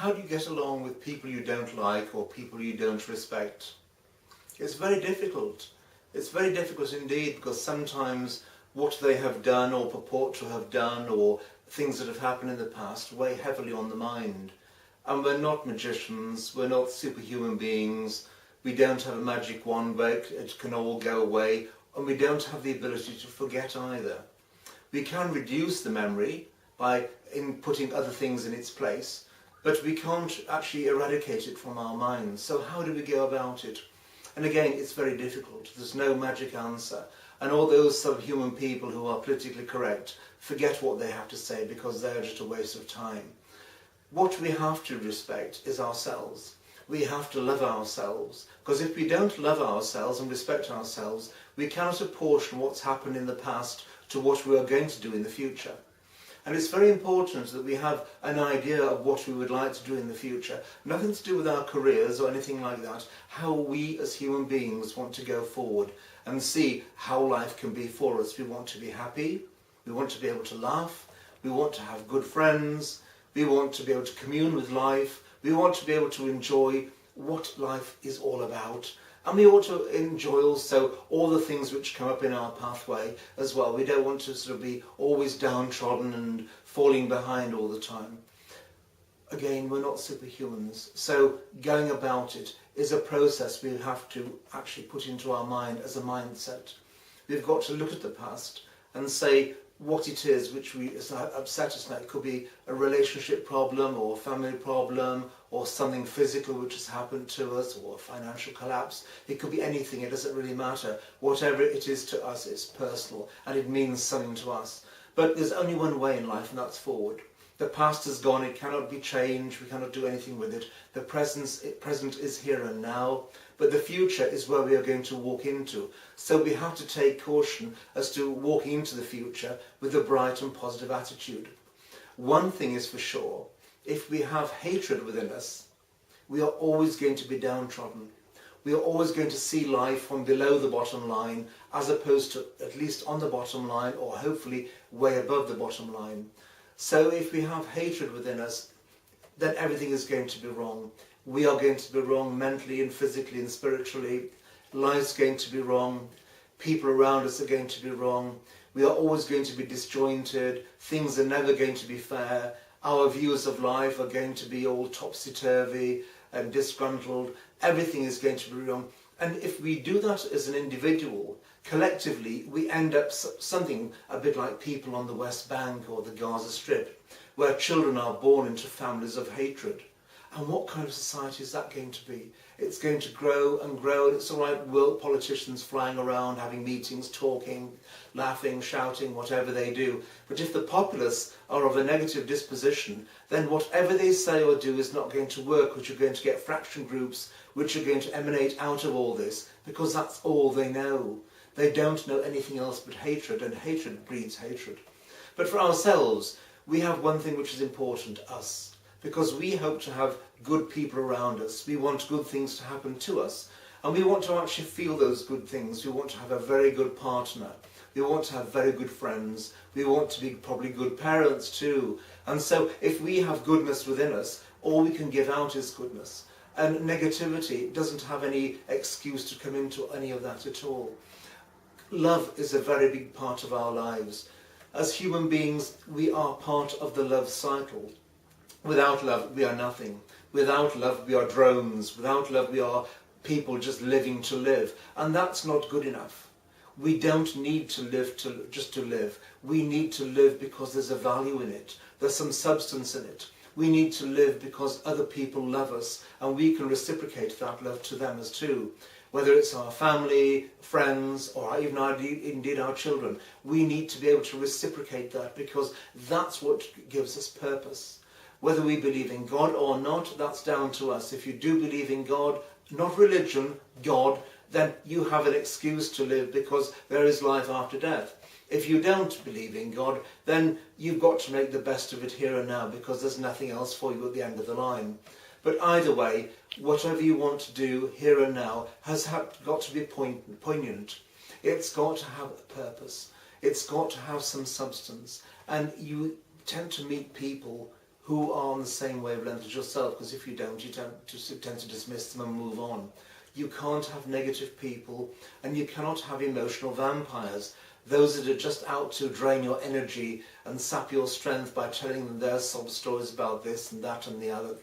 how do you get along with people you don't like or people you don't respect? It's very difficult. It's very difficult indeed, because sometimes what they have done or purport to have done or things that have happened in the past weigh heavily on the mind. And we're not magicians, we're not superhuman beings, we don't have a magic wand where it can all go away, and we don't have the ability to forget either. We can reduce the memory by putting other things in its place, but we can't actually eradicate it from our minds. So how do we go about it? And again, it's very difficult. There's no magic answer. And all those subhuman people who are politically correct forget what they have to say because they're just a waste of time. What we have to respect is ourselves. We have to love ourselves, because if we don't love ourselves and respect ourselves, we cannot apportion what's happened in the past to what we are going to do in the future. And it's very important that we have an idea of what we would like to do in the future. Nothing to do with our careers or anything like that. How we as human beings want to go forward and see how life can be for us. We want to be happy. We want to be able to laugh. We want to have good friends. We want to be able to commune with life. We want to be able to enjoy what life is all about. And we ought to enjoy also all the things which come up in our pathway as well. We don't want to sort of be always downtrodden and falling behind all the time. Again, we're not superhumans. So going about it is a process we have to actually put into our mind as a mindset. We've got to look at the past and say what it is which has upset us now. It could be a relationship problem or a family problem or something physical which has happened to us, or a financial collapse. It could be anything, it doesn't really matter. Whatever it is to us, it's personal and it means something to us. But there's only one way in life, and that's forward. The past is gone, it cannot be changed, we cannot do anything with it. The present is here and now, but the future is where we are going to walk into. So we have to take caution as to walking into the future with a bright and positive attitude. One thing is for sure, if we have hatred within us, we are always going to be downtrodden. We are always going to see life from below the bottom line, as opposed to at least on the bottom line, or hopefully way above the bottom line. So if we have hatred within us, then everything is going to be wrong. We are going to be wrong mentally and physically and spiritually. Life's going to be wrong. People around us are going to be wrong. We are always going to be disjointed. Things are never going to be fair. Our views of life are going to be all topsy-turvy and disgruntled. Everything is going to be wrong. And if we do that as an individual, collectively, we end up something a bit like people on the West Bank or the Gaza Strip, where children are born into families of hatred. And what kind of society is that going to be? It's going to grow and grow, and it's all right, world politicians flying around, having meetings, talking, laughing, shouting, whatever they do. But if the populace are of a negative disposition, then whatever they say or do is not going to work, which are going to get fraction groups, which are going to emanate out of all this, because that's all they know. They don't know anything else but hatred, and hatred breeds hatred. But for ourselves, we have one thing which is important, us. Because we hope to have good people around us. We want good things to happen to us. And we want to actually feel those good things. We want to have a very good partner. We want to have very good friends. We want to be probably good parents too. And so if we have goodness within us, all we can give out is goodness. And negativity doesn't have any excuse to come into any of that at all. Love is a very big part of our lives. As human beings, we are part of the love cycle. Without love, we are nothing. Without love, we are drones. Without love, we are people just living to live. And that's not good enough. We don't need to live just to live. We need to live because there's a value in it. There's some substance in it. We need to live because other people love us, and we can reciprocate that love to them as too. Whether it's our family, friends, or even indeed our children, we need to be able to reciprocate that, because that's what gives us purpose. Whether we believe in God or not, that's down to us. If you do believe in God, not religion, God, then you have an excuse to live, because there is life after death. If you don't believe in God, then you've got to make the best of it here and now, because there's nothing else for you at the end of the line. But either way, whatever you want to do here and now has got to be poignant. It's got to have a purpose. It's got to have some substance. And you tend to meet people who are on the same wavelength as yourself, because if you don't, you tend to dismiss them and move on. You can't have negative people, and you cannot have emotional vampires, those that are just out to drain your energy and sap your strength by telling them their sob stories about this and that and the other.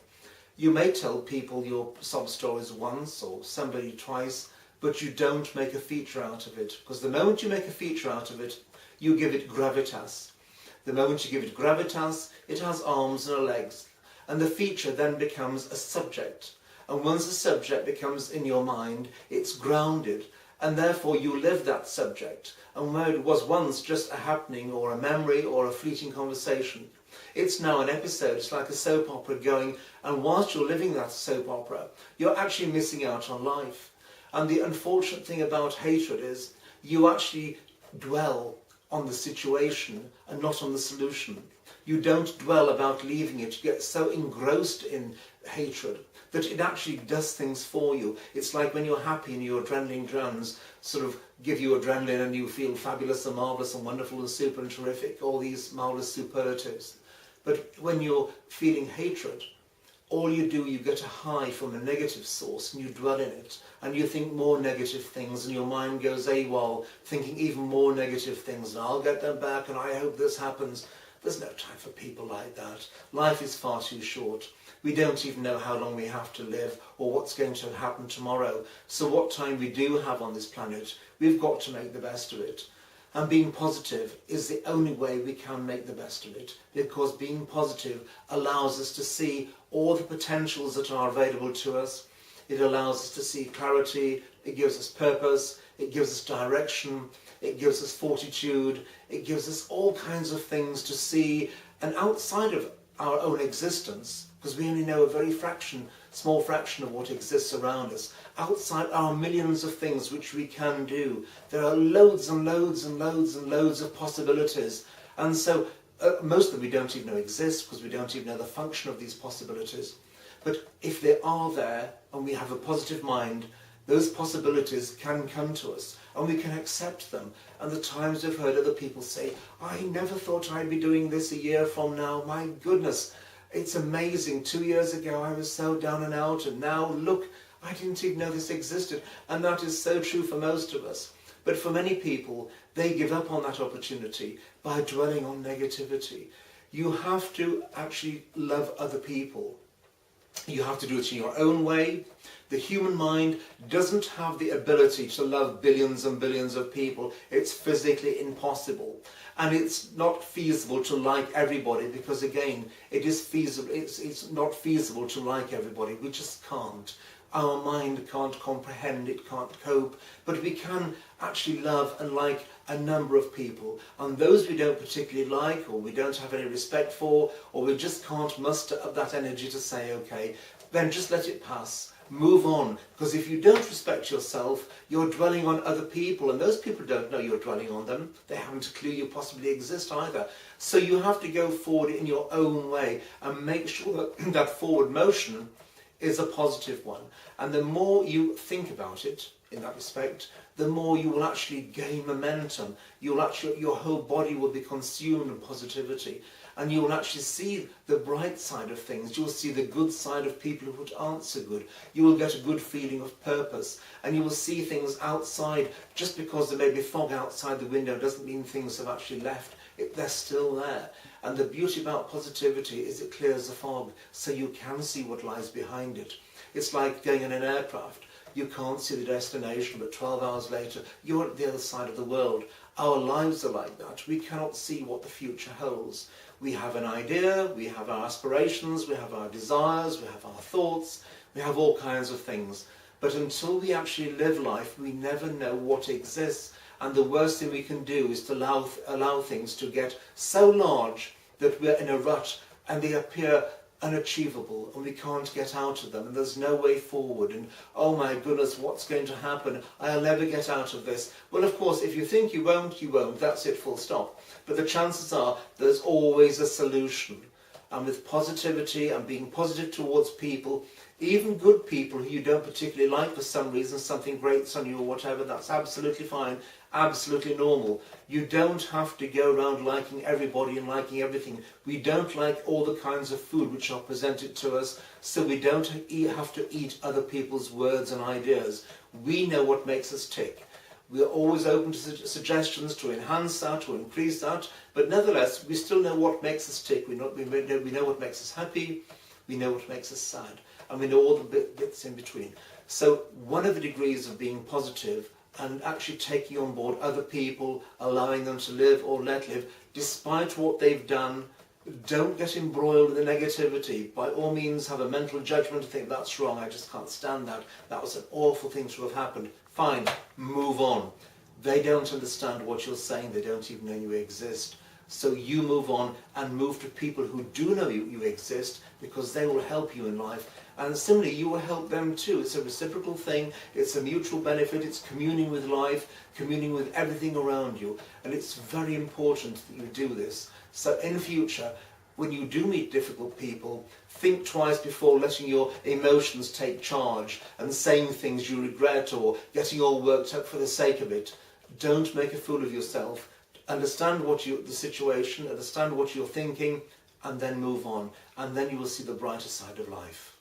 You may tell people your sob stories once or somebody twice, but you don't make a feature out of it, because the moment you make a feature out of it, you give it gravitas. The moment you give it gravitas, it has arms and legs, and the feature then becomes a subject. And once the subject becomes in your mind, it's grounded, and therefore you live that subject. And where it was once just a happening or a memory or a fleeting conversation, it's now an episode. It's like a soap opera going, and whilst you're living that soap opera, you're actually missing out on life. And the unfortunate thing about hatred is you actually dwell on the situation and not on the solution. You don't dwell about leaving it. You get so engrossed in hatred that it actually does things for you. It's like when you're happy and your adrenaline runs sort of give you adrenaline and you feel fabulous and marvellous and wonderful and super and terrific, all these marvellous superlatives. But when you're feeling hatred, all you do, you get a high from a negative source and you dwell in it and you think more negative things and your mind goes AWOL, thinking even more negative things, and I'll get them back and I hope this happens. There's no time for people like that. Life is far too short. We don't even know how long we have to live or what's going to happen tomorrow. So what time we do have on this planet, we've got to make the best of it. And being positive is the only way we can make the best of it, because being positive allows us to see all the potentials that are available to us. It allows us to see clarity, it gives us purpose, it gives us direction, it gives us fortitude, it gives us all kinds of things to see. And outside of our own existence, because we only know a very small fraction of what exists around us, outside our millions of things which we can do, there are loads and loads and loads and loads of possibilities. And so most of them we don't even know exist, because we don't even know the function of these possibilities. But if they are there and we have a positive mind, those possibilities can come to us and we can accept them. And the times we've heard other people say, I never thought I'd be doing this a year from now, my goodness, it's amazing, 2 years ago I was so down and out, and now look, I didn't even know this existed. And that is so true for most of us. But for many people, they give up on that opportunity by dwelling on negativity. You have to actually love other people. You have to do it in your own way. The human mind doesn't have the ability to love billions and billions of people. It's physically impossible. And it's not feasible to like everybody, because again, it is feasible. It's not feasible to like everybody. We just can't. Our mind can't comprehend, it can't cope, but we can actually love and like a number of people. And those we don't particularly like, or we don't have any respect for, or we just can't muster up that energy to say, okay, then just let it pass. Move on, because if you don't respect yourself, you're dwelling on other people, and those people don't know you're dwelling on them. They haven't a clue you possibly exist either. So you have to go forward in your own way and make sure that that forward motion is a positive one. And the more you think about it in that respect, the more you will actually gain momentum. Your whole body will be consumed in positivity. And you will actually see the bright side of things. You will see the good side of people who aren't so good. You will get a good feeling of purpose. And you will see things outside. Just because there may be fog outside the window doesn't mean things have actually left. They're still there. And the beauty about positivity is it clears the fog, so you can see what lies behind it. It's like going in an aircraft. You can't see the destination, but 12 hours later, you're at the other side of the world. Our lives are like that. We cannot see what the future holds. We have an idea, we have our aspirations, we have our desires, we have our thoughts, we have all kinds of things. But until we actually live life, we never know what exists. And the worst thing we can do is to allow things to get so large that we're in a rut and they appear unachievable and we can't get out of them and there's no way forward, and oh my goodness, what's going to happen? I'll never get out of this. Well, of course, if you think you won't, you won't. That's it, full stop. But the chances are there's always a solution. and with positivity and being positive towards people, even good people who you don't particularly like for some reason, something grates on you or whatever, that's absolutely fine, absolutely normal. You don't have to go around liking everybody and liking everything. We don't like all the kinds of food which are presented to us, so we don't have to eat other people's words and ideas. We know what makes us tick. We are always open to suggestions to enhance that, to increase that, but nevertheless, we still know what makes us tick. We know what makes us happy, we know what makes us sad, and we know all the bits in between. So one of the degrees of being positive and actually taking on board other people, allowing them to live or let live, despite what they've done, don't get embroiled in the negativity. By all means, have a mental judgment and think, that's wrong, I just can't stand that. That was an awful thing to have happened. Fine, move on. They don't understand what you're saying, they don't even know you exist. So you move on and move to people who do know you exist, because they will help you in life. And similarly, you will help them too. It's a reciprocal thing, it's a mutual benefit, it's communing with life, communing with everything around you. And it's very important that you do this. So in future, when you do meet difficult people, think twice before letting your emotions take charge and saying things you regret or getting all worked up for the sake of it. Don't make a fool of yourself. Understand the situation, understand what you're thinking, and then move on. And then you will see the brighter side of life.